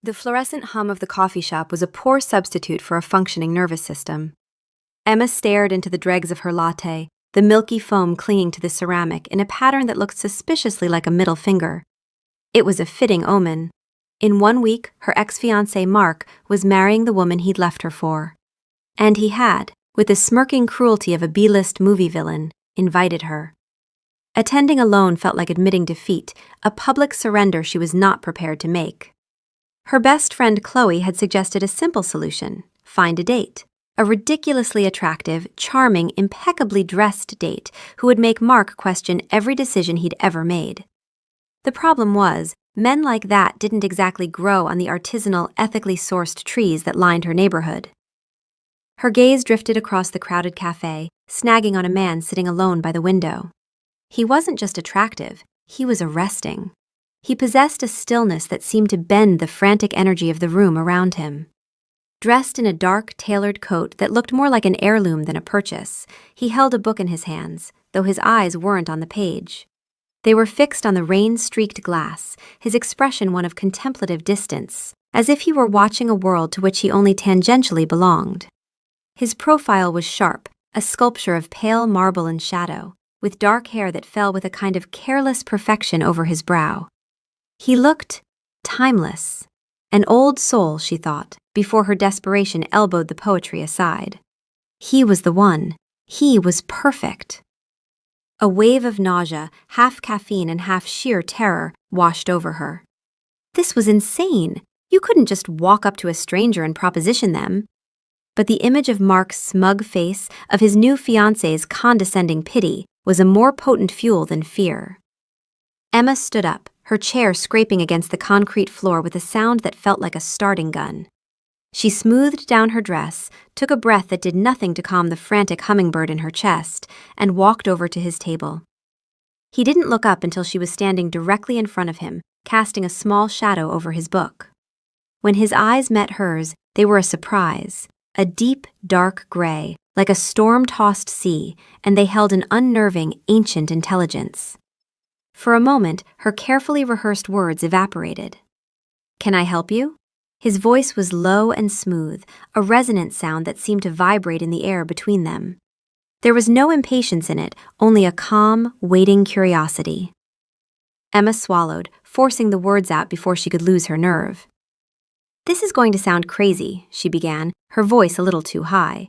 The fluorescent hum of the coffee shop was a poor substitute for a functioning nervous system. Emma stared into the dregs of her latte, the milky foam clinging to the ceramic in a pattern that looked suspiciously like a middle finger. It was a fitting omen. In 1 week, her ex-fiancé Mark was marrying the woman he'd left her for. And he had, with the smirking cruelty of a B-list movie villain, invited her. Attending alone felt like admitting defeat, a public surrender she was not prepared to make. Her best friend Chloe had suggested a simple solution: find a date. A ridiculously attractive, charming, impeccably dressed date who would make Mark question every decision he'd ever made. The problem was, men like that didn't exactly grow on the artisanal, ethically sourced trees that lined her neighborhood. Her gaze drifted across the crowded cafe, snagging on a man sitting alone by the window. He wasn't just attractive, he was arresting. He possessed a stillness that seemed to bend the frantic energy of the room around him. Dressed in a dark, tailored coat that looked more like an heirloom than a purchase, he held a book in his hands, though his eyes weren't on the page. They were fixed on the rain-streaked glass, his expression one of contemplative distance, as if he were watching a world to which he only tangentially belonged. His profile was sharp, a sculpture of pale marble and shadow, with dark hair that fell with a kind of careless perfection over his brow. He looked timeless. An old soul, she thought, before her desperation elbowed the poetry aside. He was the one. He was perfect. A wave of nausea, half caffeine and half sheer terror, washed over her. This was insane. You couldn't just walk up to a stranger and proposition them. But the image of Mark's smug face, of his new fiancé's condescending pity, was a more potent fuel than fear. Emma stood up, her chair scraping against the concrete floor with a sound that felt like a starting gun. She smoothed down her dress, took a breath that did nothing to calm the frantic hummingbird in her chest, and walked over to his table. He didn't look up until she was standing directly in front of him, casting a small shadow over his book. When his eyes met hers, they were a surprise, a deep, dark gray, like a storm-tossed sea, and they held an unnerving, ancient intelligence. For a moment, her carefully rehearsed words evaporated. "Can I help you?" His voice was low and smooth, a resonant sound that seemed to vibrate in the air between them. There was no impatience in it, only a calm, waiting curiosity. Emma swallowed, forcing the words out before she could lose her nerve. "This is going to sound crazy," she began, her voice a little too high.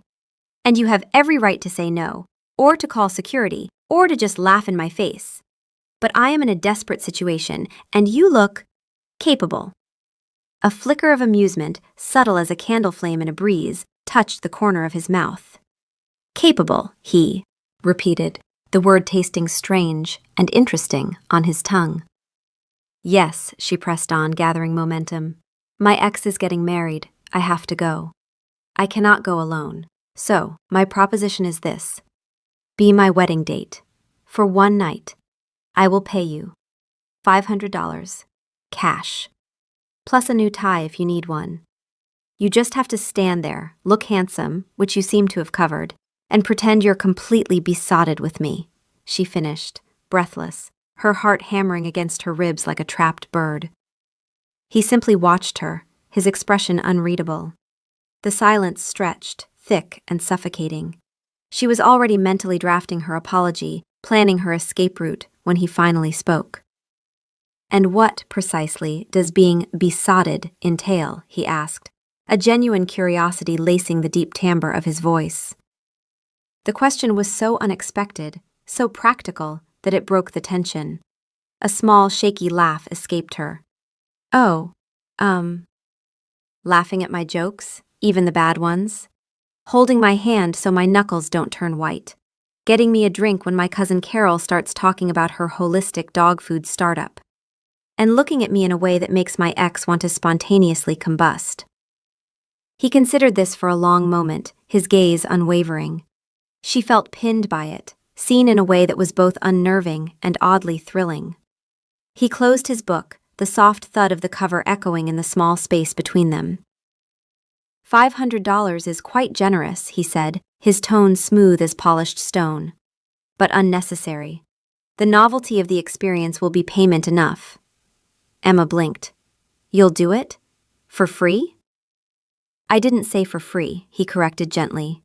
"And you have every right to say no, or to call security, or to just laugh in my face. But I am in a desperate situation, and you look capable." A flicker of amusement, subtle as a candle flame in a breeze, touched the corner of his mouth. "Capable," he repeated, the word tasting strange and interesting on his tongue. "Yes," she pressed on, gathering momentum. "My ex is getting married. I have to go. I cannot go alone. So, my proposition is this. Be my wedding date. For 1 night. I will pay you $500, cash, plus a new tie if you need one. You just have to stand there, look handsome, which you seem to have covered, and pretend you're completely besotted with me," she finished, breathless, her heart hammering against her ribs like a trapped bird. He simply watched her, his expression unreadable. The silence stretched, thick and suffocating. She was already mentally drafting her apology, planning her escape route, when he finally spoke. "And what, precisely, does being besotted entail?" he asked, a genuine curiosity lacing the deep timbre of his voice. The question was so unexpected, so practical, that it broke the tension. A small, shaky laugh escaped her. "Oh, laughing at my jokes, even the bad ones? Holding my hand so my knuckles don't turn white? Getting me a drink when my cousin Carol starts talking about her holistic dog food startup? And looking at me in a way that makes my ex want to spontaneously combust?" He considered this for a long moment, his gaze unwavering. She felt pinned by it, seen in a way that was both unnerving and oddly thrilling. He closed his book, the soft thud of the cover echoing in the small space between them. $500 is quite generous, he said, his tone smooth as polished stone. But unnecessary. The novelty of the experience will be payment enough. Emma blinked. "You'll do it? For free? I didn't say for free, he corrected gently.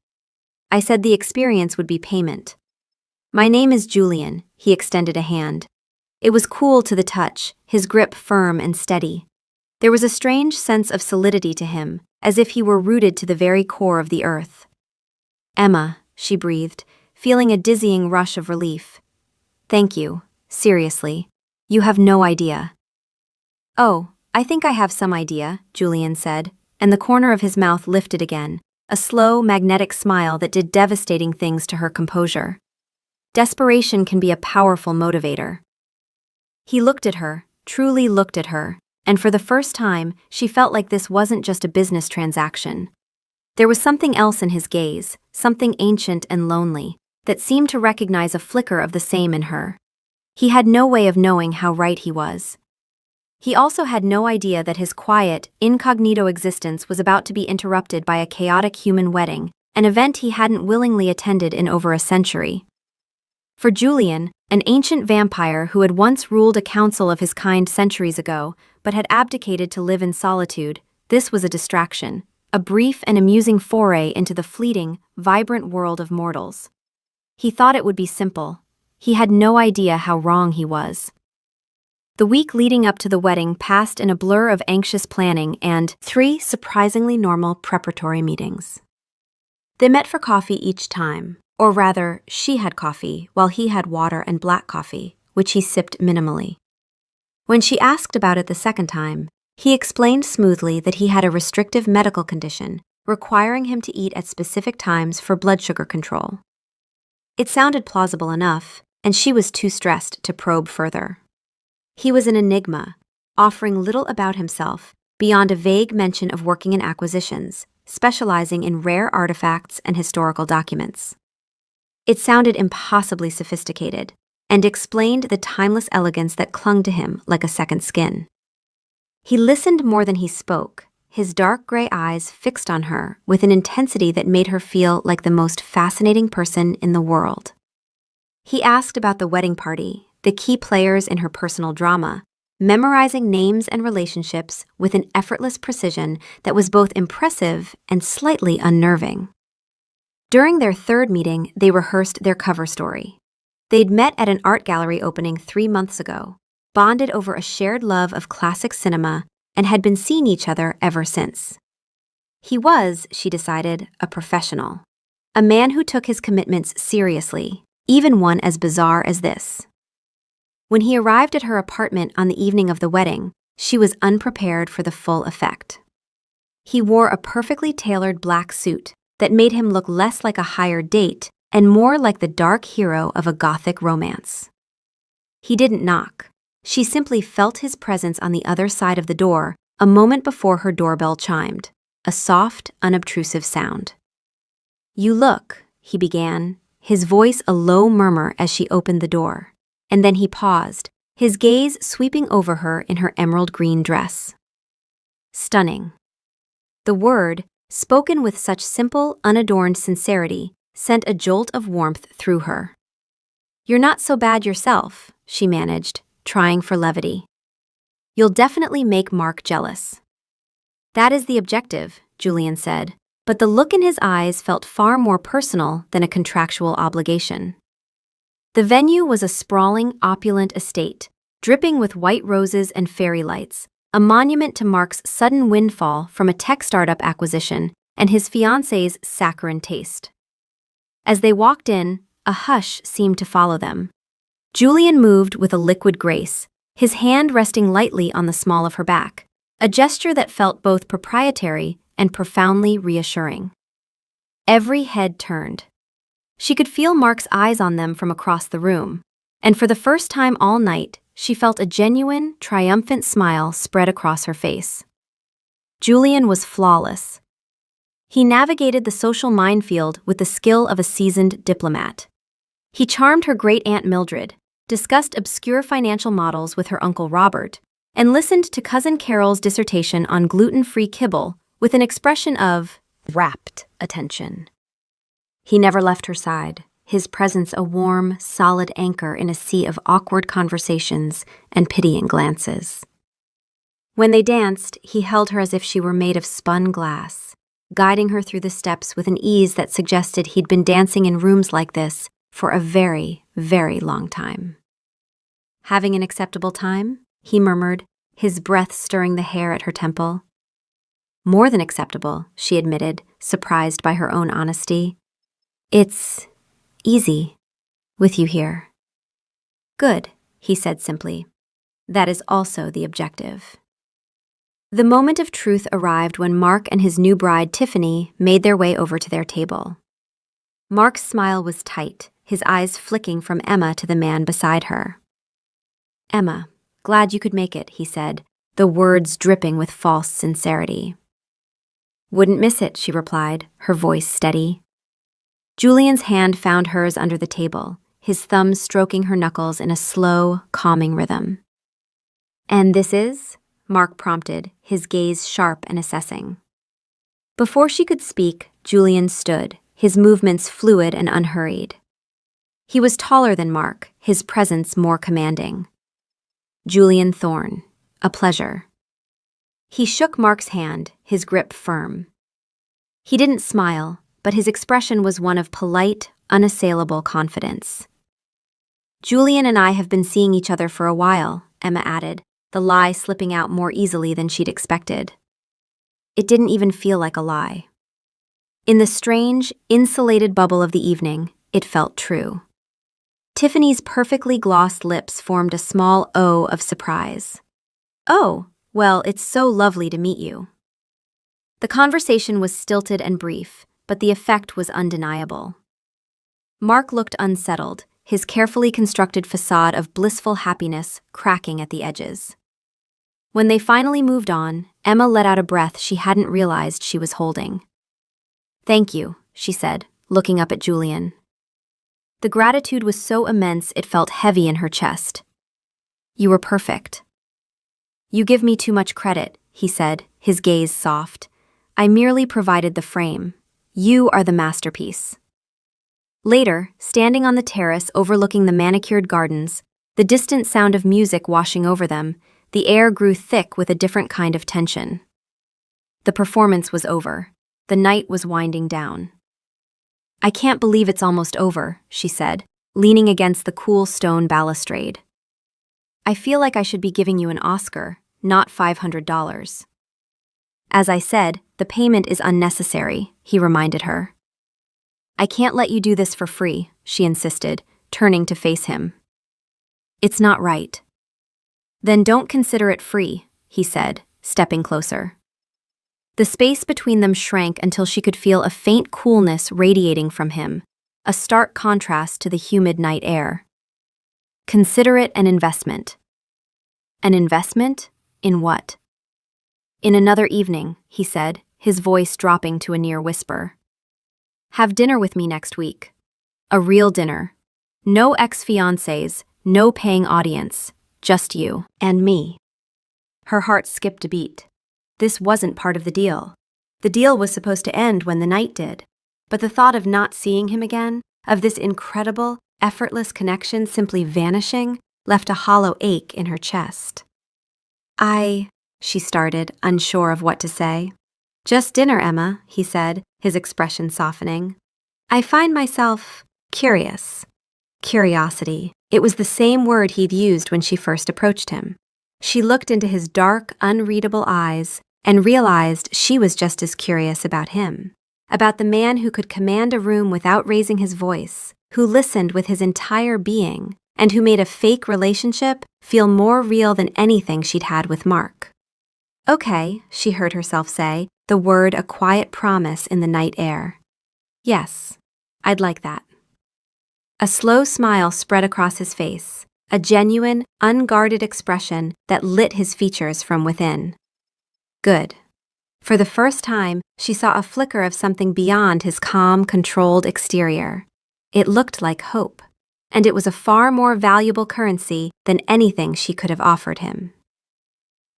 I said the experience would be payment. My name is Julian, he extended a hand. It was cool to the touch, his grip firm and steady. There was a strange sense of solidity to him, as if he were rooted to the very core of the earth. Emma, she breathed, feeling a dizzying rush of relief. Thank you, seriously. You have no idea. Oh, I think I have some idea, Julian said, and the corner of his mouth lifted again, a slow, magnetic smile that did devastating things to her composure. Desperation can be a powerful motivator. He looked at her, truly looked at her, and for the first time, she felt like this wasn't just a business transaction. There was something else in his gaze, something ancient and lonely, that seemed to recognize a flicker of the same in her. He had no way of knowing how right he was. He also had no idea that his quiet, incognito existence was about to be interrupted by a chaotic human wedding, an event he hadn't willingly attended in over a century. For Julian, an ancient vampire who had once ruled a council of his kind centuries ago, but had abdicated to live in solitude, this was a distraction, a brief and amusing foray into the fleeting, vibrant world of mortals. He thought it would be simple. He had no idea how wrong he was. The week leading up to the wedding passed in a blur of anxious planning and 3 surprisingly normal preparatory meetings. They met for coffee each time, or rather, she had coffee while he had water and black coffee, which he sipped minimally. When she asked about it the second time, he explained smoothly that he had a restrictive medical condition requiring him to eat at specific times for blood sugar control. It sounded plausible enough, and she was too stressed to probe further. He was an enigma, offering little about himself beyond a vague mention of working in acquisitions, specializing in rare artifacts and historical documents. It sounded impossibly sophisticated, and explained the timeless elegance that clung to him like a second skin. He listened more than he spoke, his dark gray eyes fixed on her with an intensity that made her feel like the most fascinating person in the world. He asked about the wedding party, the key players in her personal drama, memorizing names and relationships with an effortless precision that was both impressive and slightly unnerving. During their third meeting, they rehearsed their cover story. They'd met at an art gallery opening 3 months ago, bonded over a shared love of classic cinema, and had been seeing each other ever since. He was, she decided, a professional. A man who took his commitments seriously, even one as bizarre as this. When he arrived at her apartment on the evening of the wedding, she was unprepared for the full effect. He wore a perfectly tailored black suit that made him look less like a hired date and more like the dark hero of a gothic romance. He didn't knock. She simply felt his presence on the other side of the door a moment before her doorbell chimed, a soft, unobtrusive sound. "You look," he began, his voice a low murmur as she opened the door. And then he paused, his gaze sweeping over her in her emerald green dress. Stunning. The word, spoken with such simple, unadorned sincerity, sent a jolt of warmth through her. "You're not so bad yourself," she managed, trying for levity. "You'll definitely make Mark jealous." "That is the objective," Julian said, but the look in his eyes felt far more personal than a contractual obligation. The venue was a sprawling, opulent estate, dripping with white roses and fairy lights, a monument to Mark's sudden windfall from a tech startup acquisition and his fiancée's saccharine taste. As they walked in, a hush seemed to follow them. Julian moved with a liquid grace, his hand resting lightly on the small of her back, a gesture that felt both proprietary and profoundly reassuring. Every head turned. She could feel Mark's eyes on them from across the room, and for the first time all night, she felt a genuine, triumphant smile spread across her face. Julian was flawless. He navigated the social minefield with the skill of a seasoned diplomat. He charmed her great-aunt Mildred, discussed obscure financial models with her Uncle Robert, and listened to Cousin Carol's dissertation on gluten-free kibble with an expression of rapt attention. He never left her side, his presence a warm, solid anchor in a sea of awkward conversations and pitying glances. When they danced, he held her as if she were made of spun glass, guiding her through the steps with an ease that suggested he'd been dancing in rooms like this for a very, very long time. "Having an acceptable time?" he murmured, his breath stirring the hair at her temple. "More than acceptable," she admitted, surprised by her own honesty. "It's easy with you here." "Good," he said simply. "That is also the objective." The moment of truth arrived when Mark and his new bride, Tiffany, made their way over to their table. Mark's smile was tight, his eyes flicking from Emma to the man beside her. "Emma, glad you could make it," he said, the words dripping with false sincerity. "Wouldn't miss it," she replied, her voice steady. Julian's hand found hers under the table, his thumbs stroking her knuckles in a slow, calming rhythm. "And this is?" Mark prompted, his gaze sharp and assessing. Before she could speak, Julian stood, his movements fluid and unhurried. He was taller than Mark, his presence more commanding. "Julian Thorne, a pleasure." He shook Mark's hand, his grip firm. He didn't smile, but his expression was one of polite, unassailable confidence. "Julian and I have been seeing each other for a while," Emma added, the lie slipping out more easily than she'd expected. It didn't even feel like a lie. In the strange, insulated bubble of the evening, it felt true. Tiffany's perfectly glossed lips formed a small O of surprise. "Oh, well, it's so lovely to meet you." The conversation was stilted and brief, but the effect was undeniable. Mark looked unsettled, his carefully constructed facade of blissful happiness cracking at the edges. When they finally moved on, Emma let out a breath she hadn't realized she was holding. "Thank you," she said, looking up at Julian. The gratitude was so immense it felt heavy in her chest. "You were perfect." "You give me too much credit," he said, his gaze soft. "I merely provided the frame. You are the masterpiece." Later, standing on the terrace overlooking the manicured gardens, the distant sound of music washing over them, the air grew thick with a different kind of tension. The performance was over. The night was winding down. "I can't believe it's almost over," she said, leaning against the cool stone balustrade. "I feel like I should be giving you an Oscar, not $500. "As I said, the payment is unnecessary," he reminded her. "I can't let you do this for free," she insisted, turning to face him. "It's not right." "Then don't consider it free," he said, stepping closer. The space between them shrank until she could feel a faint coolness radiating from him, a stark contrast to the humid night air. "Consider it an investment." "An investment? In what?" "In another evening," he said, his voice dropping to a near whisper. "Have dinner with me next week. A real dinner. No ex-fiancés, no paying audience, just you and me." Her heart skipped a beat. This wasn't part of the deal. The deal was supposed to end when the night did. But the thought of not seeing him again, of this incredible, effortless connection simply vanishing, left a hollow ache in her chest. She started, unsure of what to say. "Just dinner, Emma," he said, his expression softening. "I find myself curious." Curiosity. It was the same word he'd used when she first approached him. She looked into his dark, unreadable eyes and realized she was just as curious about him, about the man who could command a room without raising his voice, who listened with his entire being, and who made a fake relationship feel more real than anything she'd had with Mark. "Okay," she heard herself say, the word a quiet promise in the night air. "Yes, I'd like that." A slow smile spread across his face, a genuine, unguarded expression that lit his features from within. Good. For the first time, she saw a flicker of something beyond his calm, controlled exterior. It looked like hope, and it was a far more valuable currency than anything she could have offered him.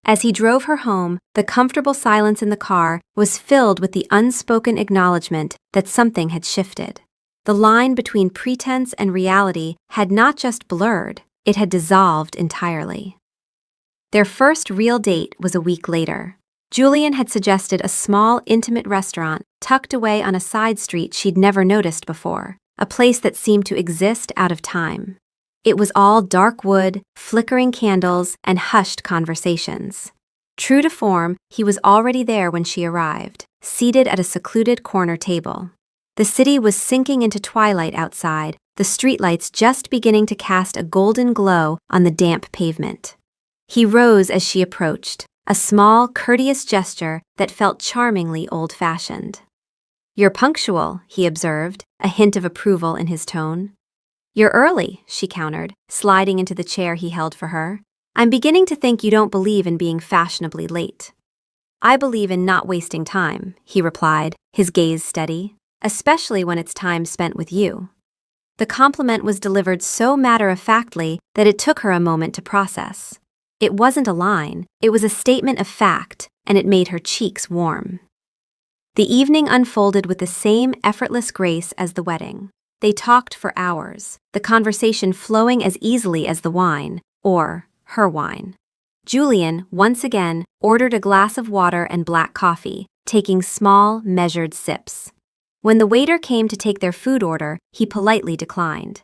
As he drove her home, the comfortable silence in the car was filled with the unspoken acknowledgement that something had shifted. The line between pretense and reality had not just blurred, it had dissolved entirely. Their first real date was a week later. Julian had suggested a small, intimate restaurant tucked away on a side street she'd never noticed before, a place that seemed to exist out of time. It was all dark wood, flickering candles, and hushed conversations. True to form, he was already there when she arrived, seated at a secluded corner table. The city was sinking into twilight outside, the streetlights just beginning to cast a golden glow on the damp pavement. He rose as she approached, a small, courteous gesture that felt charmingly old-fashioned. "You're punctual," he observed, a hint of approval in his tone. "You're early," she countered, sliding into the chair he held for her. "I'm beginning to think you don't believe in being fashionably late." "I believe in not wasting time," he replied, his gaze steady, "especially when it's time spent with you." The compliment was delivered so matter-of-factly that it took her a moment to process. It wasn't a line, it was a statement of fact, and it made her cheeks warm. The evening unfolded with the same effortless grace as the wedding. They talked for hours, the conversation flowing as easily as the wine, or her wine. Julian, once again, ordered a glass of water and black coffee, taking small, measured sips. When the waiter came to take their food order, he politely declined.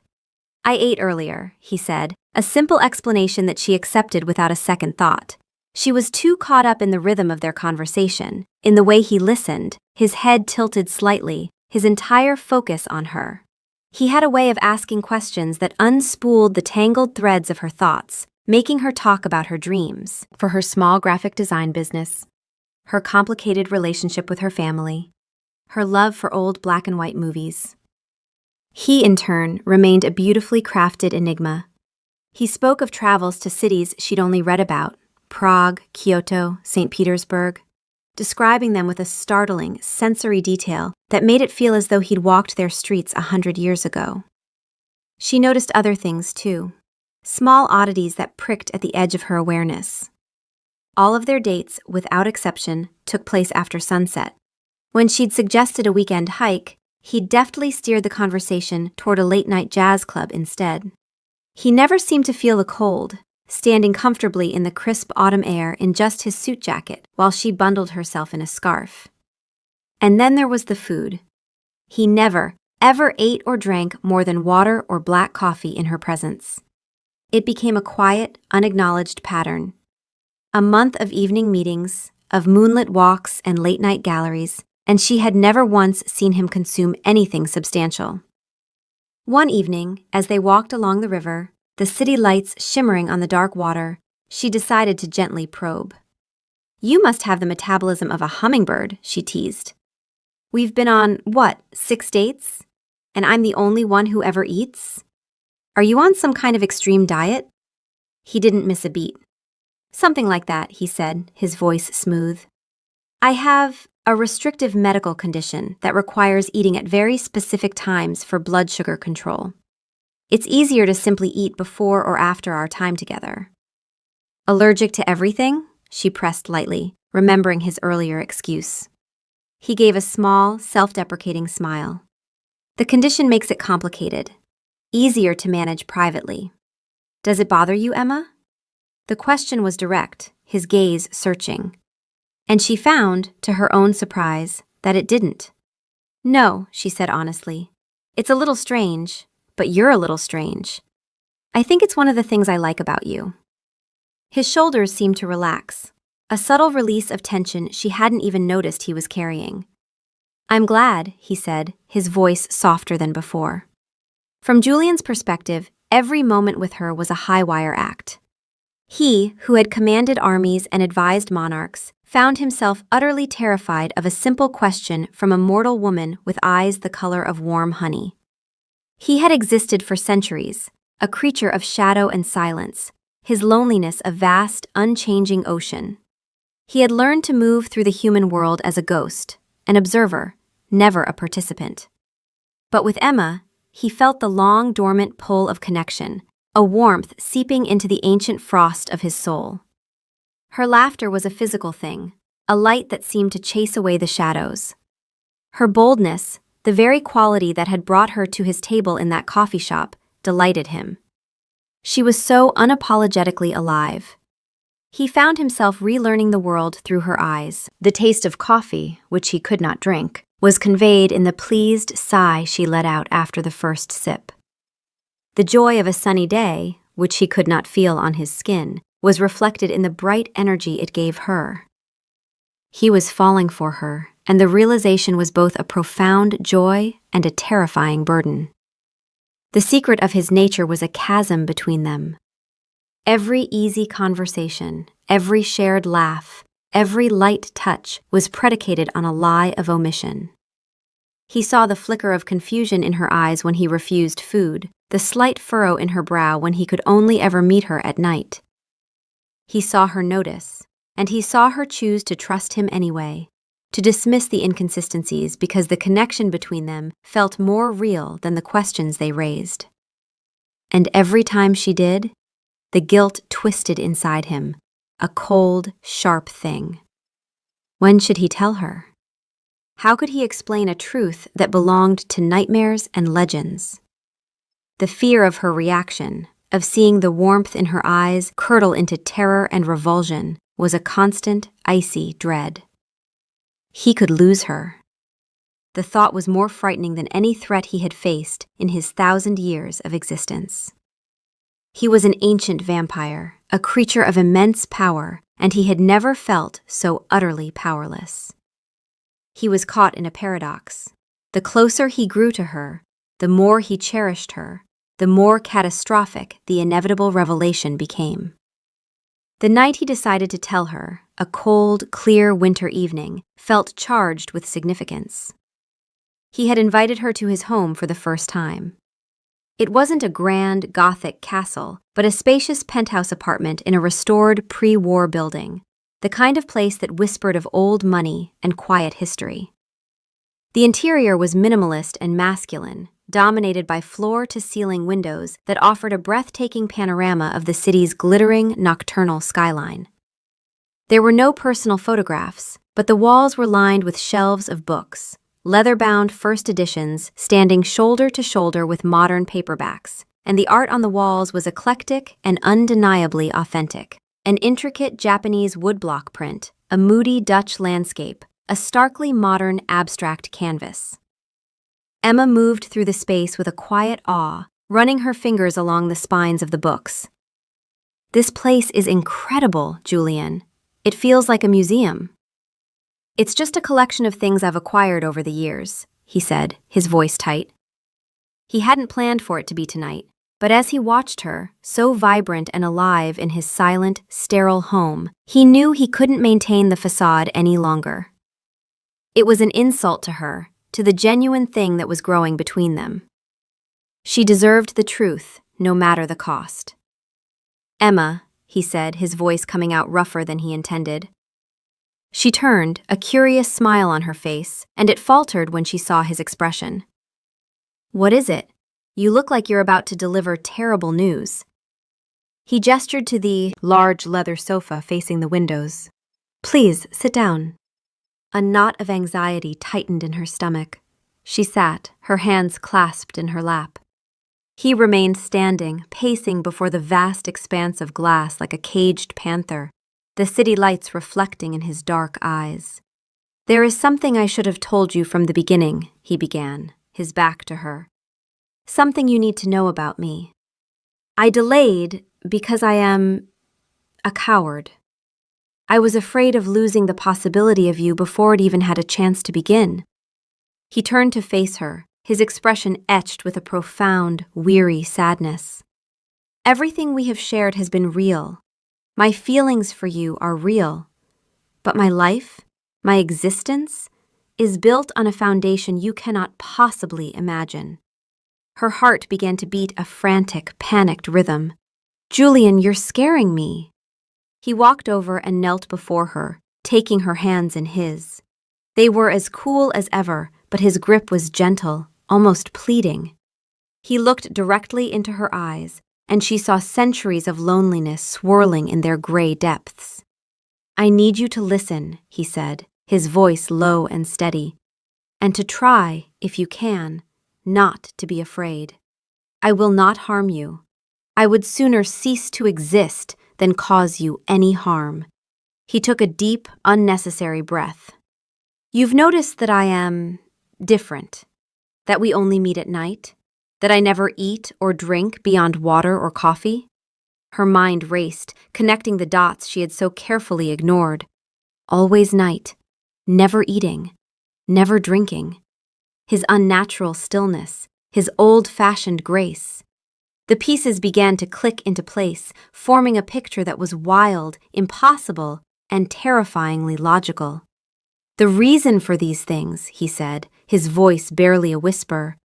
"I ate earlier," he said, a simple explanation that she accepted without a second thought. She was too caught up in the rhythm of their conversation, in the way he listened, his head tilted slightly, his entire focus on her. He had a way of asking questions that unspooled the tangled threads of her thoughts, making her talk about her dreams, for her small graphic design business, her complicated relationship with her family, her love for old black and white movies. He, in turn, remained a beautifully crafted enigma. He spoke of travels to cities she'd only read about, Prague, Kyoto, St. Petersburg, describing them with a startling, sensory detail that made it feel as though he'd walked their streets 100 years ago. She noticed other things, too, small oddities that pricked at the edge of her awareness. All of their dates, without exception, took place after sunset. When she'd suggested a weekend hike, he'd deftly steered the conversation toward a late-night jazz club instead. He never seemed to feel the cold, standing comfortably in the crisp autumn air in just his suit jacket while she bundled herself in a scarf. And then there was the food. He never, ever ate or drank more than water or black coffee in her presence. It became a quiet, unacknowledged pattern. A month of evening meetings, of moonlit walks and late-night galleries, and she had never once seen him consume anything substantial. One evening, as they walked along the river, the city lights shimmering on the dark water, she decided to gently probe. "You must have the metabolism of a hummingbird," she teased. "We've been on, 6 dates? And I'm the only one who ever eats? Are you on some kind of extreme diet?" He didn't miss a beat. "Something like that," he said, his voice smooth. "I have a restrictive medical condition that requires eating at very specific times for blood sugar control. It's easier to simply eat before or after our time together." "Allergic to everything?" she pressed lightly, remembering his earlier excuse. He gave a small, self-deprecating smile. "The condition makes it complicated, easier to manage privately. Does it bother you, Emma?" The question was direct, his gaze searching. And she found, to her own surprise, that it didn't. "No," she said honestly. "It's a little strange, but you're a little strange. I think it's one of the things I like about you." His shoulders seemed to relax, a subtle release of tension she hadn't even noticed he was carrying. "I'm glad," he said, his voice softer than before. From Julian's perspective, every moment with her was a high-wire act. He, who had commanded armies and advised monarchs, found himself utterly terrified of a simple question from a mortal woman with eyes the color of warm honey. He had existed for centuries, a creature of shadow and silence, his loneliness a vast, unchanging ocean. He had learned to move through the human world as a ghost, an observer, never a participant. But with Emma, he felt the long, dormant pull of connection, a warmth seeping into the ancient frost of his soul. Her laughter was a physical thing, a light that seemed to chase away the shadows. Her boldness, the very quality that had brought her to his table in that coffee shop, delighted him. She was so unapologetically alive. He found himself relearning the world through her eyes. The taste of coffee, which he could not drink, was conveyed in the pleased sigh she let out after the first sip. The joy of a sunny day, which he could not feel on his skin, was reflected in the bright energy it gave her. He was falling for her, and the realization was both a profound joy and a terrifying burden. The secret of his nature was a chasm between them. Every easy conversation, every shared laugh, every light touch was predicated on a lie of omission. He saw the flicker of confusion in her eyes when he refused food, the slight furrow in her brow when he could only ever meet her at night. He saw her notice, and he saw her choose to trust him anyway, to dismiss the inconsistencies because the connection between them felt more real than the questions they raised. And every time she did, the guilt twisted inside him, a cold, sharp thing. When should he tell her? How could he explain a truth that belonged to nightmares and legends? The fear of her reaction, of seeing the warmth in her eyes curdle into terror and revulsion, was a constant, icy dread. He could lose her. The thought was more frightening than any threat he had faced in his 1,000 years of existence. He was an ancient vampire, a creature of immense power, and he had never felt so utterly powerless. He was caught in a paradox. The closer he grew to her, the more he cherished her, the more catastrophic the inevitable revelation became. The night he decided to tell her, a cold, clear winter evening, felt charged with significance. He had invited her to his home for the first time. It wasn't a grand, Gothic castle, but a spacious penthouse apartment in a restored pre-war building, the kind of place that whispered of old money and quiet history. The interior was minimalist and masculine, dominated by floor-to-ceiling windows that offered a breathtaking panorama of the city's glittering nocturnal skyline. There were no personal photographs, but the walls were lined with shelves of books, leather-bound first editions standing shoulder to shoulder with modern paperbacks, and the art on the walls was eclectic and undeniably authentic. An intricate Japanese woodblock print, a moody Dutch landscape, a starkly modern abstract canvas. Emma moved through the space with a quiet awe, running her fingers along the spines of the books. "This place is incredible, Julian. It feels like a museum." "It's just a collection of things I've acquired over the years," he said, his voice tight. He hadn't planned for it to be tonight, but as he watched her, so vibrant and alive in his silent, sterile home, he knew he couldn't maintain the facade any longer. It was an insult to her, to the genuine thing that was growing between them. She deserved the truth, no matter the cost. "Emma," he said, his voice coming out rougher than he intended. She turned, a curious smile on her face, and it faltered when she saw his expression. "What is it? You look like you're about to deliver terrible news." He gestured to the large leather sofa facing the windows. "Please, sit down." A knot of anxiety tightened in her stomach. She sat, her hands clasped in her lap. He remained standing, pacing before the vast expanse of glass like a caged panther, the city lights reflecting in his dark eyes. "There is something I should have told you from the beginning," he began, his back to her. "Something you need to know about me. I delayed because I am a coward. I was afraid of losing the possibility of you before it even had a chance to begin." He turned to face her, his expression etched with a profound, weary sadness. "Everything we have shared has been real. My feelings for you are real. But my life, my existence, is built on a foundation you cannot possibly imagine." Her heart began to beat a frantic, panicked rhythm. "Julian, you're scaring me." He walked over and knelt before her, taking her hands in his. They were as cool as ever, but his grip was gentle, almost pleading. He looked directly into her eyes, and she saw centuries of loneliness swirling in their gray depths. "I need you to listen," he said, his voice low and steady, "and to try, if you can, not to be afraid. I will not harm you. I would sooner cease to exist than cause you any harm. He took a deep, unnecessary breath. You've noticed that I am different, that we only meet at night, that I never eat or drink beyond water or coffee? Her mind raced, connecting the dots she had so carefully ignored. Always night, never eating, never drinking. His unnatural stillness, his old-fashioned grace. The pieces began to click into place, forming a picture that was wild, impossible, and terrifyingly logical. The reason for these things, he said, his voice barely a whisper,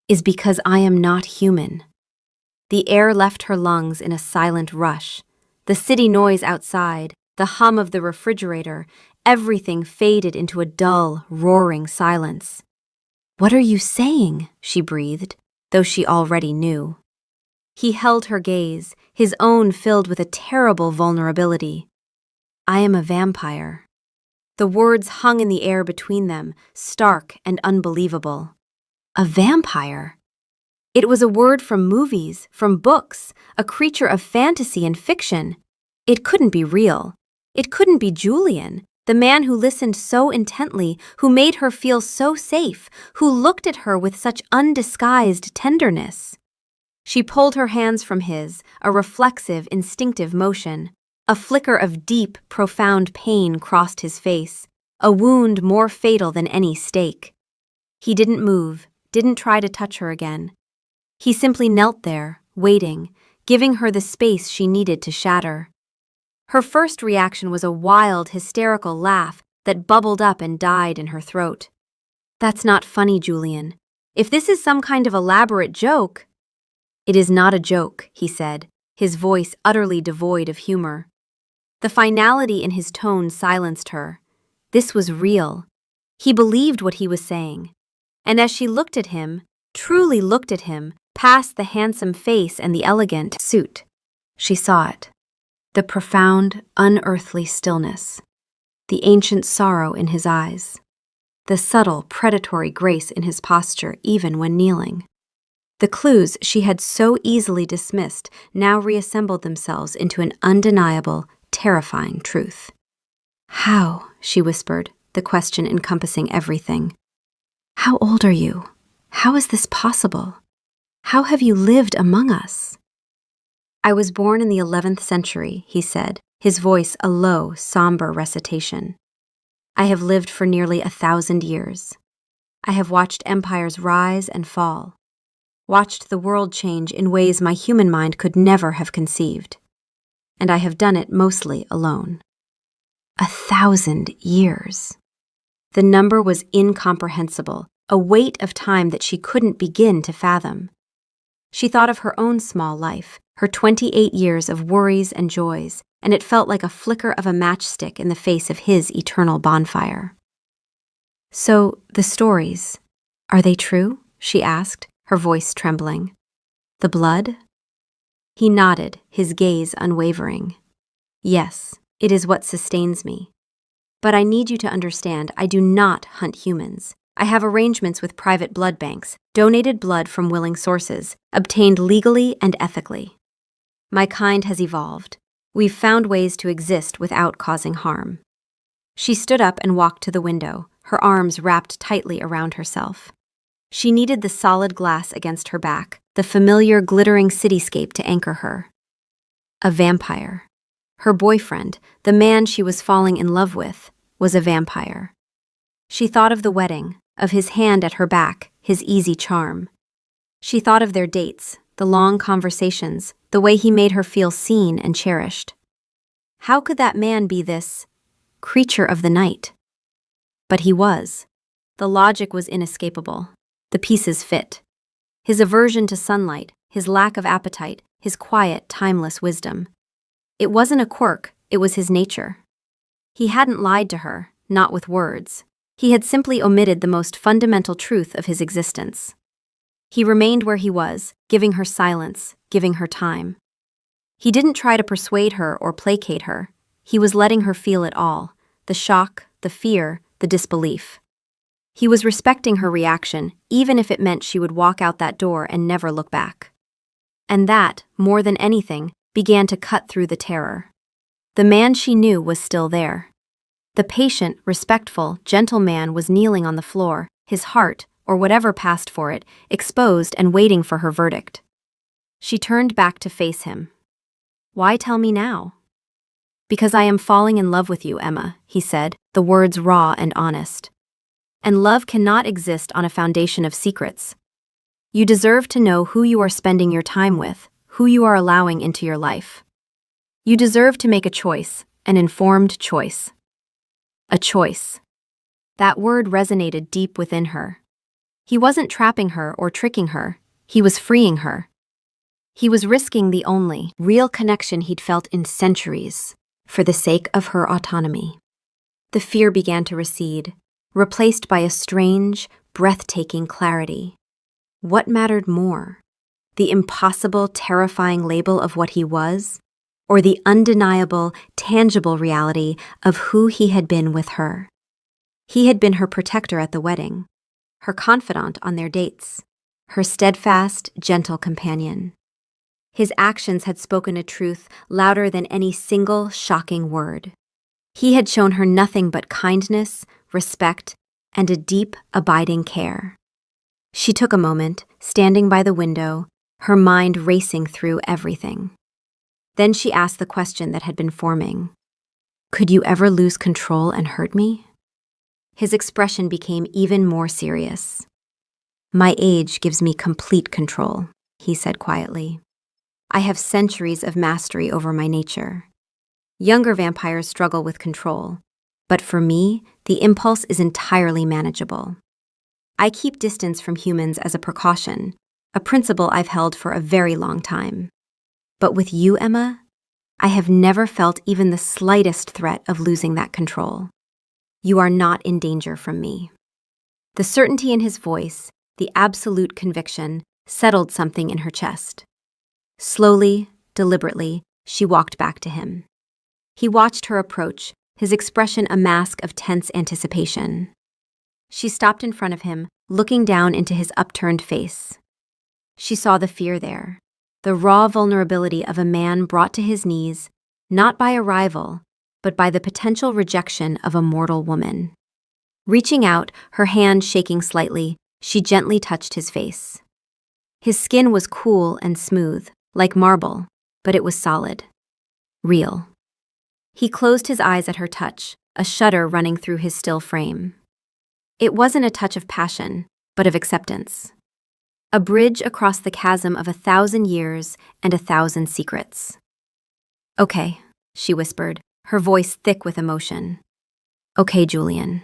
is because I am not human. The air left her lungs in a silent rush. The city noise outside, the hum of the refrigerator, everything faded into a dull, roaring silence. What are you saying? She breathed, though she already knew. He held her gaze, his own filled with a terrible vulnerability. I am a vampire. The words hung in the air between them, stark and unbelievable. A vampire? It was a word from movies, from books, a creature of fantasy and fiction. It couldn't be real. It couldn't be Julian, the man who listened so intently, who made her feel so safe, who looked at her with such undisguised tenderness. She pulled her hands from his, a reflexive, instinctive motion. A flicker of deep, profound pain crossed his face, a wound more fatal than any stake. He didn't move, didn't try to touch her again. He simply knelt there, waiting, giving her the space she needed to shatter. Her first reaction was a wild, hysterical laugh that bubbled up and died in her throat. That's not funny, Julian. If this is some kind of elaborate joke— It is not a joke, he said, his voice utterly devoid of humor. The finality in his tone silenced her. This was real. He believed what he was saying. And as she looked at him, truly looked at him, past the handsome face and the elegant suit, she saw it. The profound, unearthly stillness. The ancient sorrow in his eyes. The subtle, predatory grace in his posture even when kneeling. The clues she had so easily dismissed now reassembled themselves into an undeniable, terrifying truth. How? She whispered, the question encompassing everything. How old are you? How is this possible? How have you lived among us? I was born in the 11th century, he said, his voice a low, somber recitation. I have lived for nearly 1,000 years. I have watched empires rise and fall, watched the world change in ways my human mind could never have conceived. And I have done it mostly alone. 1,000 years. The number was incomprehensible, a weight of time that she couldn't begin to fathom. She thought of her own small life, her 28 years of worries and joys, and it felt like a flicker of a matchstick in the face of his eternal bonfire. So, the stories, are they true? She asked, her voice trembling. The blood? He nodded, his gaze unwavering. Yes, it is what sustains me. But I need you to understand, I do not hunt humans. I have arrangements with private blood banks, donated blood from willing sources, obtained legally and ethically. My kind has evolved. We've found ways to exist without causing harm. She stood up and walked to the window, her arms wrapped tightly around herself. She needed the solid glass against her back, the familiar glittering cityscape to anchor her. A vampire. Her boyfriend, the man she was falling in love with, was a vampire. She thought of the wedding, of his hand at her back, his easy charm. She thought of their dates, the long conversations, the way he made her feel seen and cherished. How could that man be this creature of the night? But he was. The logic was inescapable. The pieces fit. His aversion to sunlight, his lack of appetite, his quiet, timeless wisdom. It wasn't a quirk, it was his nature. He hadn't lied to her, not with words. He had simply omitted the most fundamental truth of his existence. He remained where he was, giving her silence, giving her time. He didn't try to persuade her or placate her. He was letting her feel it all, the shock, the fear, the disbelief. He was respecting her reaction, even if it meant she would walk out that door and never look back. And that, more than anything, began to cut through the terror. The man she knew was still there. The patient, respectful, gentle man was kneeling on the floor, his heart, or whatever passed for it, exposed and waiting for her verdict. She turned back to face him. "Why tell me now?" "Because I am falling in love with you, Emma," he said, the words raw and honest. "And love cannot exist on a foundation of secrets. You deserve to know who you are spending your time with, who you are allowing into your life. You deserve to make a choice, an informed choice." A choice. That word resonated deep within her. He wasn't trapping her or tricking her, he was freeing her. He was risking the only real connection he'd felt in centuries, for the sake of her autonomy. The fear began to recede, replaced by a strange, breathtaking clarity. What mattered more? The impossible, terrifying label of what he was, or the undeniable, tangible reality of who he had been with her? He had been her protector at the wedding, her confidant on their dates, her steadfast, gentle companion. His actions had spoken a truth louder than any single shocking word. He had shown her nothing but kindness, respect, and a deep, abiding care. She took a moment, standing by the window, her mind racing through everything. Then she asked the question that had been forming. "Could you ever lose control and hurt me?" His expression became even more serious. "My age gives me complete control," he said quietly. "I have centuries of mastery over my nature. Younger vampires struggle with control, but for me, the impulse is entirely manageable. I keep distance from humans as a precaution, a principle I've held for a very long time. But with you, Emma, I have never felt even the slightest threat of losing that control. You are not in danger from me." The certainty in his voice, the absolute conviction, settled something in her chest. Slowly, deliberately, she walked back to him. He watched her approach, his expression a mask of tense anticipation. She stopped in front of him, looking down into his upturned face. She saw the fear there, the raw vulnerability of a man brought to his knees, not by a rival, but by the potential rejection of a mortal woman. Reaching out, her hand shaking slightly, she gently touched his face. His skin was cool and smooth, like marble, but it was solid. Real. He closed his eyes at her touch, a shudder running through his still frame. It wasn't a touch of passion, but of acceptance. A bridge across the chasm of 1,000 years and 1,000 secrets. "Okay," she whispered, her voice thick with emotion. "Okay, Julian."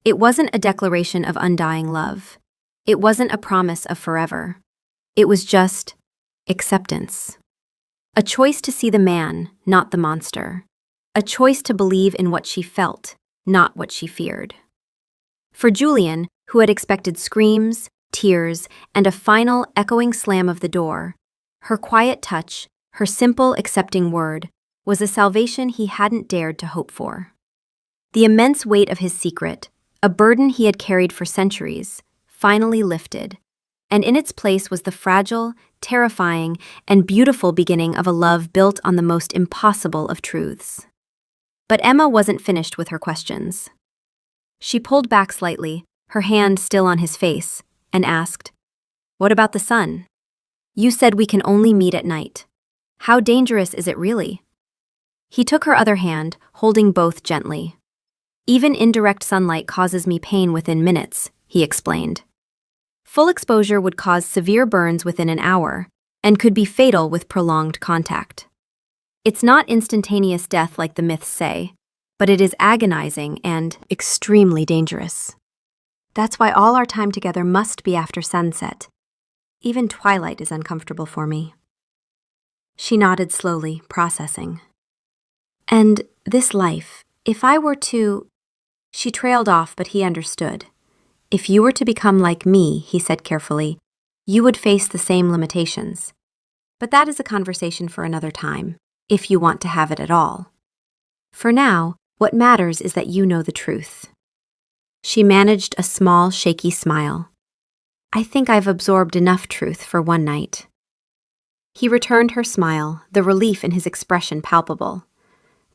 It wasn't a declaration of undying love. It wasn't a promise of forever. It was just acceptance. A choice to see the man, not the monster. A choice to believe in what she felt, not what she feared. For Julian, who had expected screams, tears, and a final echoing slam of the door, her quiet touch, her simple accepting word, was a salvation he hadn't dared to hope for. The immense weight of his secret, a burden he had carried for centuries, finally lifted, and in its place was the fragile, terrifying, and beautiful beginning of a love built on the most impossible of truths. But Emma wasn't finished with her questions. She pulled back slightly, her hand still on his face, and asked, "What about the sun? You said we can only meet at night. How dangerous is it really?" He took her other hand, holding both gently. "Even indirect sunlight causes me pain within minutes," he explained. "Full exposure would cause severe burns within an hour, and could be fatal with prolonged contact. It's not instantaneous death like the myths say, but it is agonizing and extremely dangerous. That's why all our time together must be after sunset. Even twilight is uncomfortable for me." She nodded slowly, processing. "And this life, if I were to—" She trailed off, but he understood. "If you were to become like me," he said carefully, "you would face the same limitations. But that is a conversation for another time, if you want to have it at all. For now, what matters is that you know the truth." She managed a small, shaky smile. "I think I've absorbed enough truth for one night." He returned her smile, the relief in his expression palpable.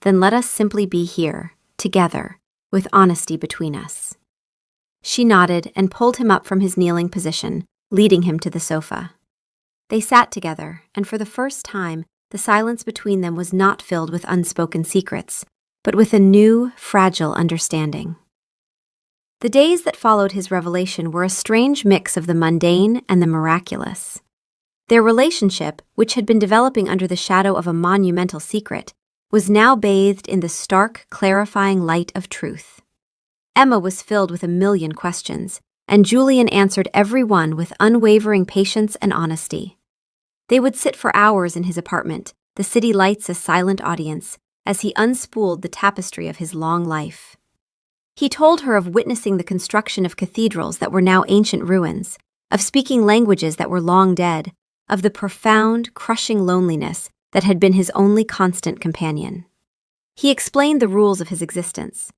Then let us simply be here, together, with honesty between us. She nodded and pulled him up from his kneeling position, leading him to the sofa. They sat together, and for the first time, the silence between them was not filled with unspoken secrets, but with a new, fragile understanding. The days that followed his revelation were a strange mix of the mundane and the miraculous. Their relationship, which had been developing under the shadow of a monumental secret, was now bathed in the stark, clarifying light of truth. Emma was filled with a million questions, and Julian answered every one with unwavering patience and honesty. They would sit for hours in his apartment, the city lights a silent audience, as he unspooled the tapestry of his long life. He told her of witnessing the construction of cathedrals that were now ancient ruins, of speaking languages that were long dead, of the profound, crushing loneliness that had been his only constant companion. He explained the rules of his existence.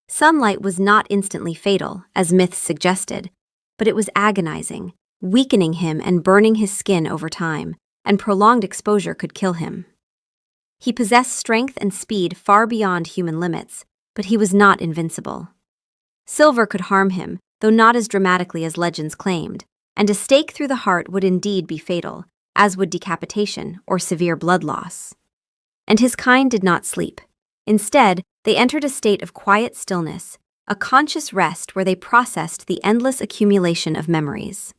Sunlight was not instantly fatal, as myths suggested, but it was agonizing, weakening him and burning his skin over time, and prolonged exposure could kill him. He possessed strength and speed far beyond human limits, but he was not invincible. Silver could harm him, though not as dramatically as legends claimed, and a stake through the heart would indeed be fatal, as would decapitation or severe blood loss. And his kind did not sleep. Instead, they entered a state of quiet stillness, a conscious rest where they processed the endless accumulation of memories.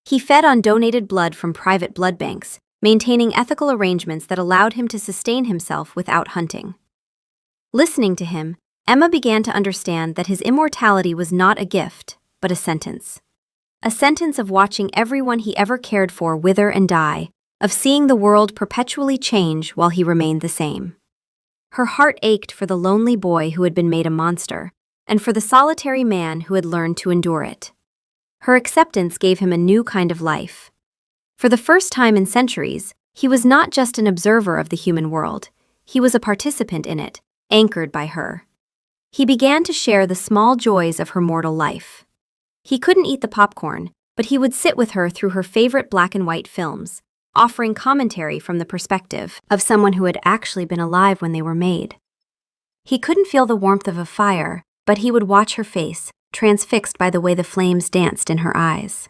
He fed on donated blood from private blood banks, maintaining ethical arrangements that allowed him to sustain himself without hunting. Listening to him, Emma began to understand that his immortality was not a gift, but a sentence. A sentence of watching everyone he ever cared for wither and die, of seeing the world perpetually change while he remained the same. Her heart ached for the lonely boy who had been made a monster, and for the solitary man who had learned to endure it. Her acceptance gave him a new kind of life. For the first time in centuries, he was not just an observer of the human world, he was a participant in it, anchored by her. He began to share the small joys of her mortal life. He couldn't eat the popcorn, but he would sit with her through her favorite black and white films, offering commentary from the perspective of someone who had actually been alive when they were made. He couldn't feel the warmth of a fire, but he would watch her face, transfixed by the way the flames danced in her eyes.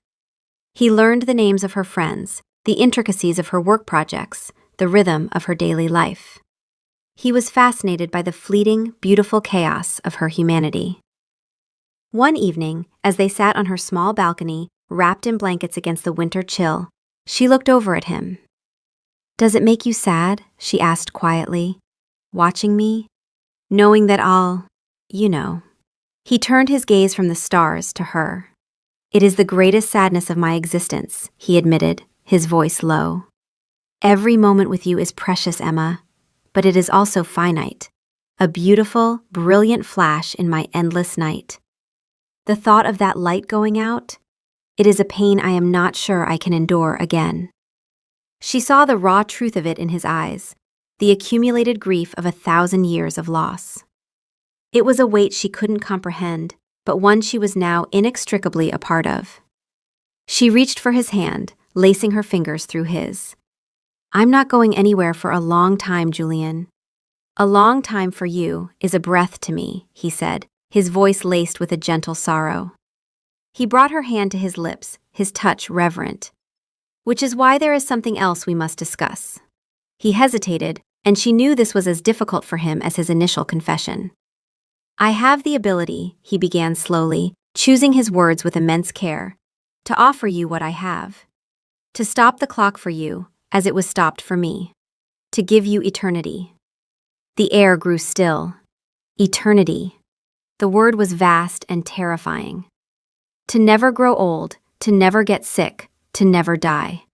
He learned the names of her friends, the intricacies of her work projects, the rhythm of her daily life. He was fascinated by the fleeting, beautiful chaos of her humanity. One evening, as they sat on her small balcony, wrapped in blankets against the winter chill, she looked over at him. "Does it make you sad?" she asked quietly. "Watching me? Knowing that I'll, you know." He turned his gaze from the stars to her. "It is the greatest sadness of my existence," he admitted, his voice low. "Every moment with you is precious, Emma, but it is also finite, a beautiful, brilliant flash in my endless night. The thought of that light going out, it is a pain I am not sure I can endure again." She saw the raw truth of it in his eyes, the accumulated grief of 1,000 years of loss. It was a weight she couldn't comprehend, but one she was now inextricably a part of. She reached for his hand, lacing her fingers through his. "I'm not going anywhere for a long time, Julian. A long time for you is a breath to me," he said, his voice laced with a gentle sorrow. He brought her hand to his lips, his touch reverent. "Which is why there is something else we must discuss." He hesitated, and she knew this was as difficult for him as his initial confession. "I have the ability," he began slowly, choosing his words with immense care, "to offer you what I have. To stop the clock for you, as it was stopped for me. To give you eternity." The air grew still. Eternity. The word was vast and terrifying. To never grow old, to never get sick, to never die.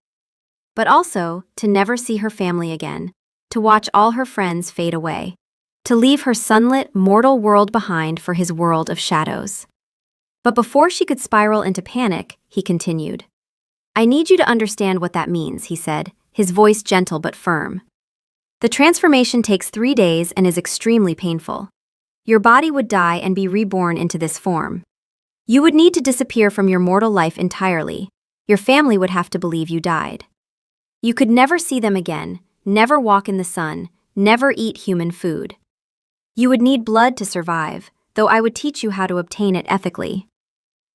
But also, to never see her family again, to watch all her friends fade away, to leave her sunlit, mortal world behind for his world of shadows. But before she could spiral into panic, he continued. "I need you to understand what that means," he said, his voice gentle but firm. "The transformation takes 3 days and is extremely painful. Your body would die and be reborn into this form. You would need to disappear from your mortal life entirely. Your family would have to believe you died. You could never see them again, never walk in the sun, never eat human food. You would need blood to survive, though I would teach you how to obtain it ethically.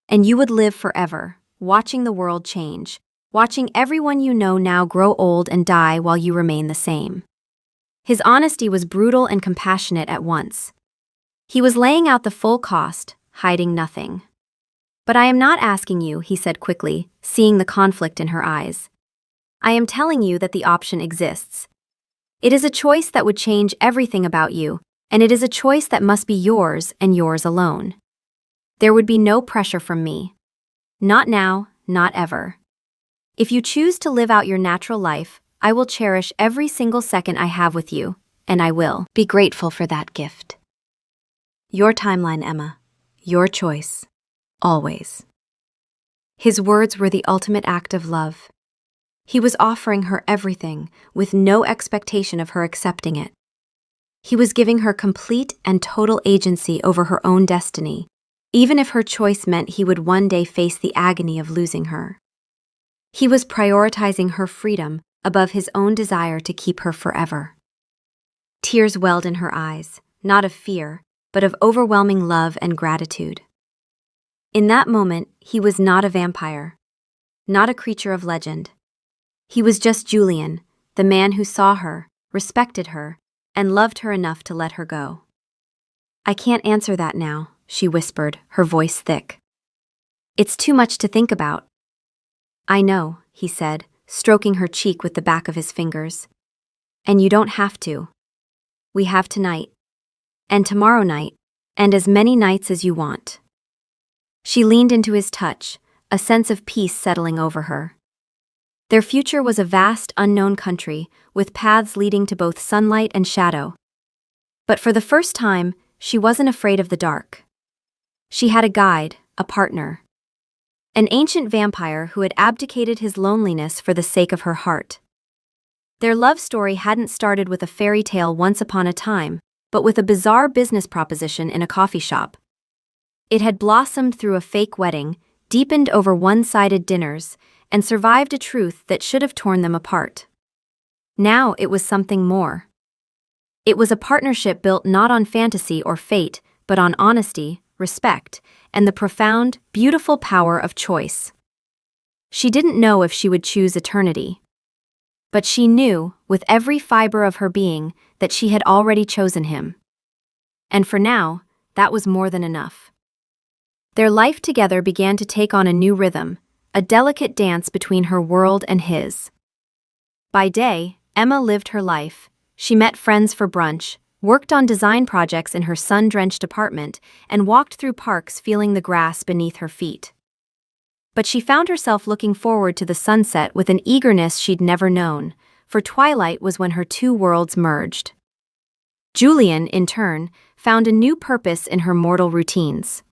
And you would live forever, watching the world change, watching everyone you know now grow old and die while you remain the same. His honesty was brutal and compassionate at once. He was laying out the full cost, hiding nothing. But I am not asking you, he said quickly, seeing the conflict in her eyes. I am telling you that the option exists. It is a choice that would change everything about you, and it is a choice that must be yours and yours alone. There would be no pressure from me. Not now, not ever. If you choose to live out your natural life, I will cherish every single second I have with you, and I will be grateful for that gift. Your timeline, Emma. Your choice. Always. His words were the ultimate act of love. He was offering her everything, with no expectation of her accepting it. He was giving her complete and total agency over her own destiny, even if her choice meant he would one day face the agony of losing her. He was prioritizing her freedom above his own desire to keep her forever. Tears welled in her eyes, not of fear, but of overwhelming love and gratitude. In that moment, he was not a vampire, not a creature of legend. He was just Julian, the man who saw her, respected her, and loved her enough to let her go. I can't answer that now, she whispered, her voice thick. It's too much to think about. I know, he said, stroking her cheek with the back of his fingers. And you don't have to. We have tonight. And tomorrow night. And as many nights as you want. She leaned into his touch, a sense of peace settling over her. Their future was a vast, unknown country, with paths leading to both sunlight and shadow. But for the first time, she wasn't afraid of the dark. She had a guide, a partner. An ancient vampire who had abdicated his loneliness for the sake of her heart. Their love story hadn't started with a fairy tale once upon a time, but with a bizarre business proposition in a coffee shop. It had blossomed through a fake wedding, deepened over one-sided dinners, and survived a truth that should have torn them apart. Now it was something more. It was a partnership built not on fantasy or fate, but on honesty, respect, and the profound, beautiful power of choice. She didn't know if she would choose eternity. But she knew, with every fiber of her being, that she had already chosen him. And for now, that was more than enough. Their life together began to take on a new rhythm, a delicate dance between her world and his. By day, Emma lived her life. She met friends for brunch, worked on design projects in her sun-drenched apartment, and walked through parks feeling the grass beneath her feet. But she found herself looking forward to the sunset with an eagerness she'd never known, for twilight was when her two worlds merged. Julian, in turn, found a new purpose in her mortal routines.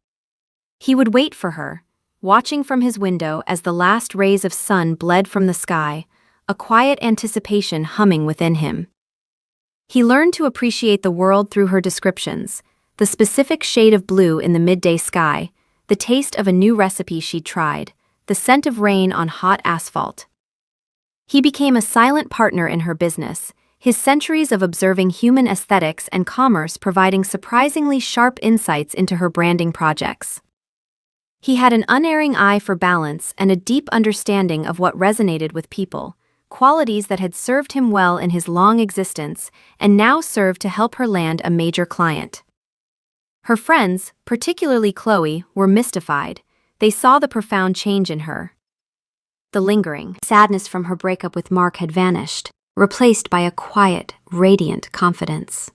He would wait for her, watching from his window as the last rays of sun bled from the sky, a quiet anticipation humming within him. He learned to appreciate the world through her descriptions, the specific shade of blue in the midday sky, the taste of a new recipe she'd tried, the scent of rain on hot asphalt. He became a silent partner in her business, his centuries of observing human aesthetics and commerce providing surprisingly sharp insights into her branding projects. He had an unerring eye for balance and a deep understanding of what resonated with people, qualities that had served him well in his long existence and now served to help her land a major client. Her friends, particularly Chloe, were mystified. They saw the profound change in her. The lingering sadness from her breakup with Mark had vanished, replaced by a quiet, radiant confidence.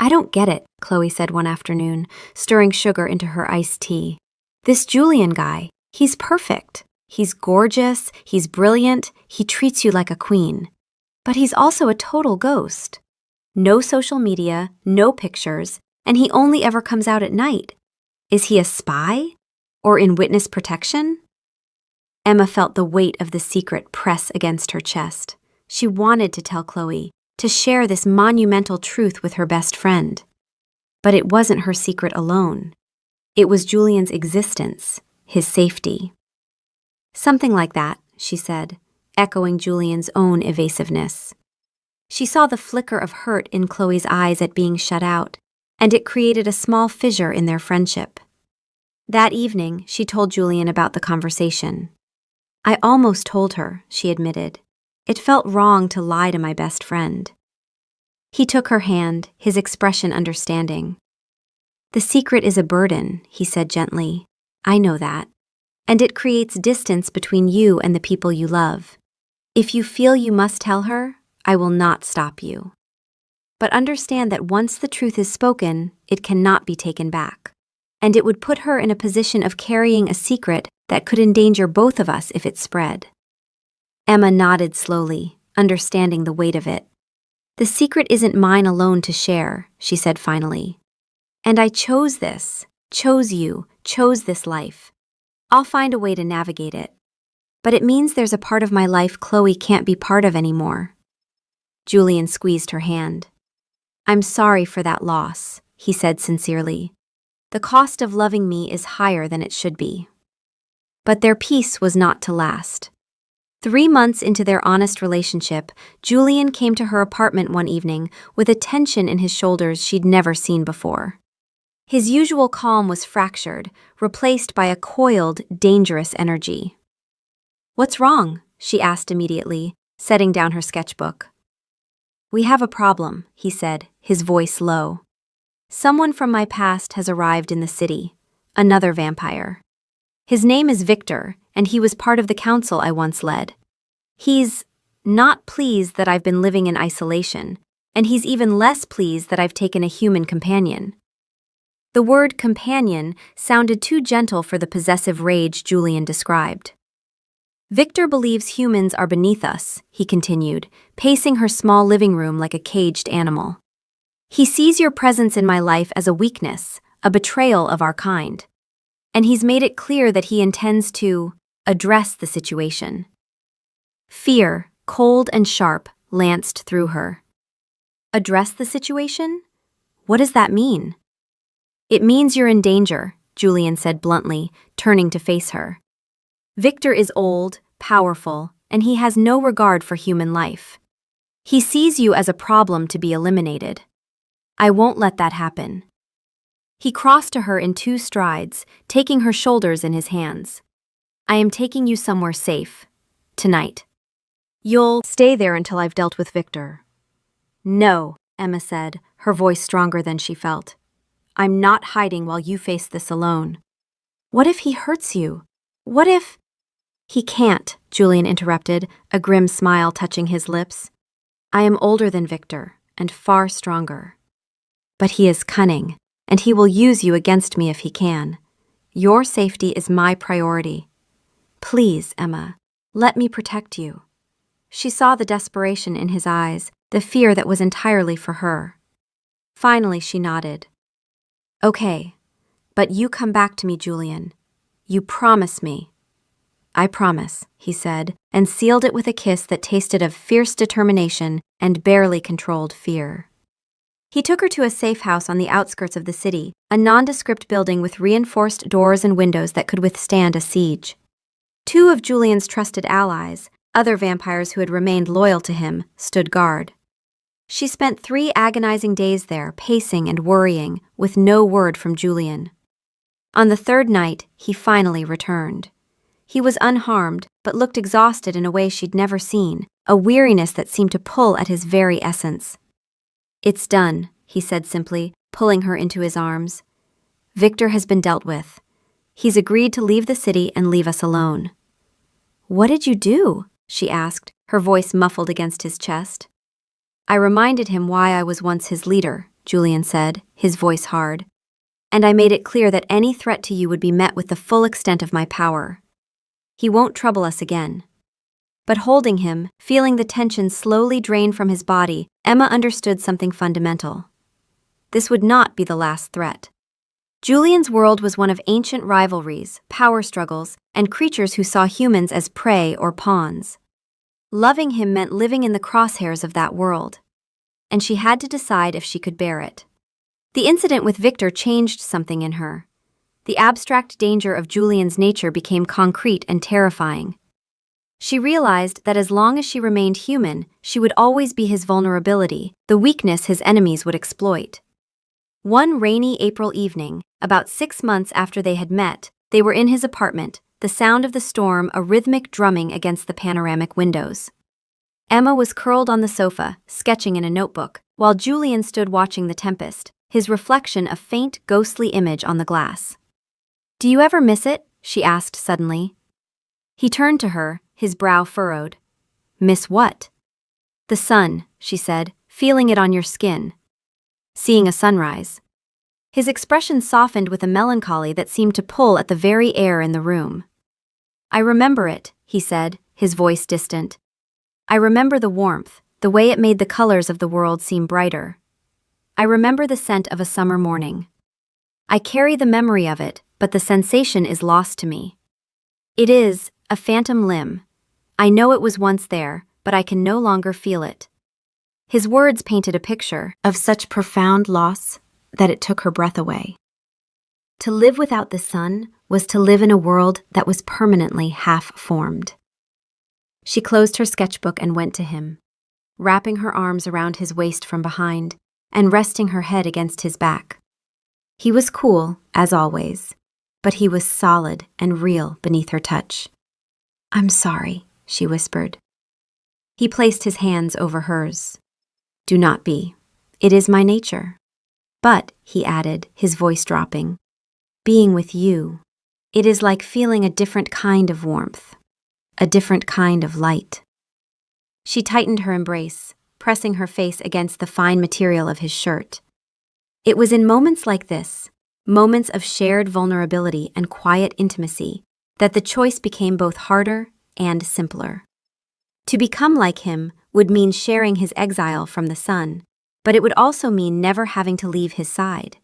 I don't get it, Chloe said one afternoon, stirring sugar into her iced tea. This Julian guy, he's perfect. He's gorgeous, he's brilliant, he treats you like a queen. But he's also a total ghost. No social media, no pictures, and he only ever comes out at night. Is he a spy? Or in witness protection? Emma felt the weight of the secret press against her chest. She wanted to tell Chloe, to share this monumental truth with her best friend. But it wasn't her secret alone. It was Julian's existence, his safety. Something like that, she said. echoing Julian's own evasiveness. She saw the flicker of hurt in Chloe's eyes at being shut out, and it created a small fissure in their friendship. That evening, she told Julian about the conversation. "I almost told her," she admitted. "It felt wrong to lie to my best friend." He took her hand, his expression understanding. "The secret is a burden," he said gently. "I know that. And it creates distance between you and the people you love. If you feel you must tell her, I will not stop you. But understand that once the truth is spoken, it cannot be taken back. And it would put her in a position of carrying a secret that could endanger both of us if it spread." Emma nodded slowly, understanding the weight of it. "The secret isn't mine alone to share," she said finally. "And I chose this, chose you, chose this life. I'll find a way to navigate it. But it means there's a part of my life Chloe can't be part of anymore." Julian squeezed her hand. "I'm sorry for that loss," he said sincerely. "The cost of loving me is higher than it should be." But their peace was not to last. 3 months into their honest relationship, Julian came to her apartment one evening with a tension in his shoulders she'd never seen before. His usual calm was fractured, replaced by a coiled, dangerous energy. "What's wrong?" she asked immediately, setting down her sketchbook. "We have a problem," he said, his voice low. "Someone from my past has arrived in the city, another vampire. His name is Victor, and he was part of the council I once led. He's not pleased that I've been living in isolation, and he's even less pleased that I've taken a human companion." The word companion sounded too gentle for the possessive rage Julian described. "Victor believes humans are beneath us," he continued, pacing her small living room like a caged animal. "He sees your presence in my life as a weakness, a betrayal of our kind. And he's made it clear that he intends to address the situation." Fear, cold and sharp, lanced through her. "Address the situation? What does that mean?" "It means you're in danger," Julian said bluntly, turning to face her. "Victor is old, powerful, and he has no regard for human life. He sees you as a problem to be eliminated. I won't let that happen." He crossed to her in 2 strides, taking her shoulders in his hands. "I am taking you somewhere safe. Tonight. You'll stay there until I've dealt with Victor." "No," Emma said, her voice stronger than she felt. "I'm not hiding while you face this alone." "What if he hurts you? What if—" "He can't," Julian interrupted, a grim smile touching his lips. "I am older than Victor, and far stronger. But he is cunning, and he will use you against me if he can. Your safety is my priority. Please, Emma, let me protect you." She saw the desperation in his eyes, the fear that was entirely for her. Finally, she nodded. "Okay, but you come back to me, Julian. You promise me." "I promise," he said, and sealed it with a kiss that tasted of fierce determination and barely controlled fear. He took her to a safe house on the outskirts of the city, a nondescript building with reinforced doors and windows that could withstand a siege. 2 of Julian's trusted allies, other vampires who had remained loyal to him, stood guard. She spent 3 agonizing days there, pacing and worrying, with no word from Julian. On the 3rd night, he finally returned. He was unharmed, but looked exhausted in a way she'd never seen, a weariness that seemed to pull at his very essence. "It's done," he said simply, pulling her into his arms. "Victor has been dealt with. He's agreed to leave the city and leave us alone." "What did you do?" she asked, her voice muffled against his chest. "I reminded him why I was once his leader," Julian said, his voice hard. "And I made it clear that any threat to you would be met with the full extent of my power. He won't trouble us again." But holding him, feeling the tension slowly drain from his body, Emma understood something fundamental. This would not be the last threat. Julian's world was one of ancient rivalries, power struggles, and creatures who saw humans as prey or pawns. Loving him meant living in the crosshairs of that world. And she had to decide if she could bear it. The incident with Victor changed something in her. The abstract danger of Julian's nature became concrete and terrifying. She realized that as long as she remained human, she would always be his vulnerability, the weakness his enemies would exploit. One rainy April evening, about 6 months after they had met, they were in his apartment, the sound of the storm a rhythmic drumming against the panoramic windows. Emma was curled on the sofa, sketching in a notebook, while Julian stood watching the tempest, his reflection a faint, ghostly image on the glass. "Do you ever miss it?" she asked suddenly. He turned to her, his brow furrowed. "Miss what?" "The sun," she said, "feeling it on your skin. Seeing a sunrise." His expression softened with a melancholy that seemed to pull at the very air in the room. "I remember it," he said, his voice distant. "I remember the warmth, the way it made the colors of the world seem brighter. I remember the scent of a summer morning. I carry the memory of it, but the sensation is lost to me. It is a phantom limb. I know it was once there, but I can no longer feel it." His words painted a picture of such profound loss that it took her breath away. To live without the sun was to live in a world that was permanently half-formed. She closed her sketchbook and went to him, wrapping her arms around his waist from behind and resting her head against his back. He was cool, as always, but he was solid and real beneath her touch. "I'm sorry," she whispered. He placed his hands over hers. "Do not be. It is my nature. But," he added, his voice dropping, "being with you, it is like feeling a different kind of warmth, a different kind of light." She tightened her embrace, pressing her face against the fine material of his shirt. It was in moments like this, moments of shared vulnerability and quiet intimacy, that the choice became both harder and simpler. To become like him would mean sharing his exile from the sun, but it would also mean never having to leave his side.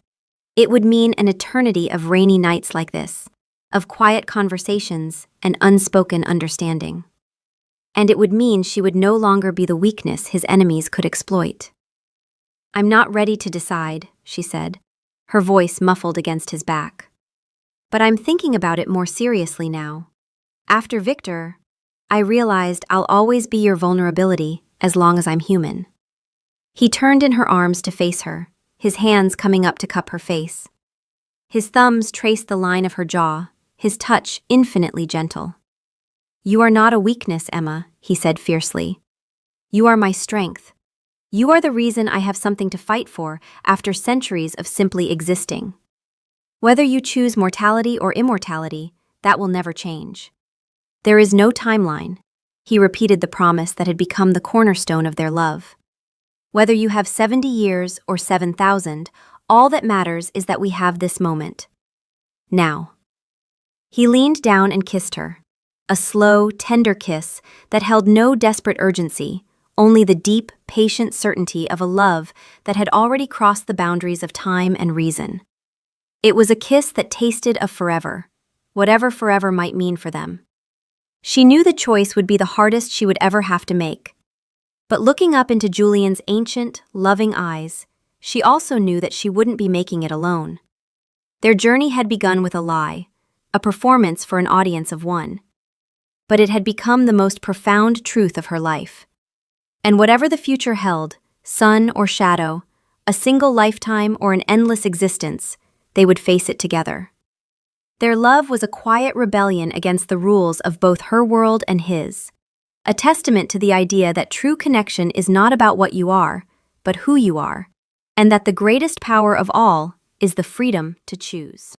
It would mean an eternity of rainy nights like this, of quiet conversations and unspoken understanding. And it would mean she would no longer be the weakness his enemies could exploit. "I'm not ready to decide," she said, her voice muffled against his back. "But I'm thinking about it more seriously now. After Victor, I realized I'll always be your vulnerability as long as I'm human." He turned in her arms to face her, his hands coming up to cup her face. His thumbs traced the line of her jaw, his touch infinitely gentle. "You are not a weakness, Emma," he said fiercely. "You are my strength. You are the reason I have something to fight for after centuries of simply existing. Whether you choose mortality or immortality, that will never change. There is no timeline." He repeated the promise that had become the cornerstone of their love. "Whether you have 70 years or 7,000, all that matters is that we have this moment. Now." He leaned down and kissed her, a slow, tender kiss that held no desperate urgency, only the deep, patient certainty of a love that had already crossed the boundaries of time and reason. It was a kiss that tasted of forever, whatever forever might mean for them. She knew the choice would be the hardest she would ever have to make. But looking up into Julian's ancient, loving eyes, she also knew that she wouldn't be making it alone. Their journey had begun with a lie, a performance for an audience of one. But it had become the most profound truth of her life. And whatever the future held, sun or shadow, a single lifetime or an endless existence, they would face it together. Their love was a quiet rebellion against the rules of both her world and his, a testament to the idea that true connection is not about what you are, but who you are, and that the greatest power of all is the freedom to choose.